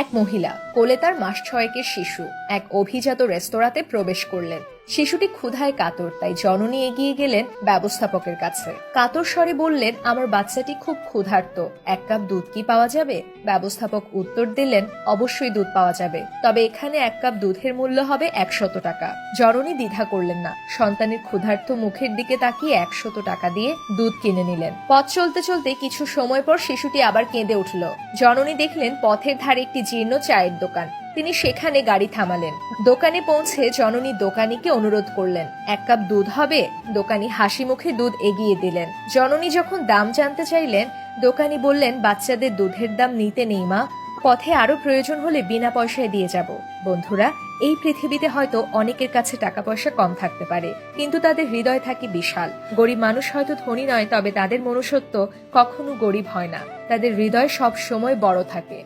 এক মহিলা কোলে তার মাস 6 শিশু এক অভিজাত রেস্তোরাঁতে প্রবেশ করলেন। শিশুটি ক্ষুধায় কাতর, তাই জননী এগিয়ে গেলেন ব্যবস্থাপকের কাছে। কাতর স্বরে বললেন, আমার বাচ্চাটি খুব ক্ষুধার্ত, 1 কাপ দুধ কি পাওয়া যাবে? ব্যবস্থাপক উত্তর দিলেন, অবশ্যই দুধ পাওয়া যাবে, তবে এখানে 1 কাপ দুধের মূল্য হবে 100 টাকা। জননী দ্বিধা করলেন না, সন্তানের ক্ষুধার্ত মুখের দিকে তাকিয়ে 100 টাকা দিয়ে দুধ কিনে নিলেন। পথ চলতে চলতে কিছু সময় পর শিশুটি আবার কেঁদে উঠল। জননী দেখলেন পথের ধারে একটি জীর্ণ চায়ের দোকান। তিনি সেখানে গাড়ি থামালেন। দোকানে পৌঁছে জননী দোকানিকে অনুরোধ করলেন, 1 কাপ দুধ হবে? দোকানি হাসি মুখে দুধ এগিয়ে দিলেন। জননী যখন দাম জানতে চাইলেন, দোকানি বললেন, বাচ্চাদের দুধের দাম নিতে নেই মা, পথে আরো প্রয়োজন হলে বিনা পয়সায় দিয়ে যাব। বন্ধুরা, এই পৃথিবীতে হয়তো অনেকের কাছে টাকা পয়সা কম থাকতে পারে, কিন্তু তাদের হৃদয় থাকে বিশাল। গরিব মানুষ হয়তো ধনী নয়, তবে তাদের মনুষ্যত্ব কখনো গরিব হয় না। তাদের হৃদয় সব সময় বড় থাকে।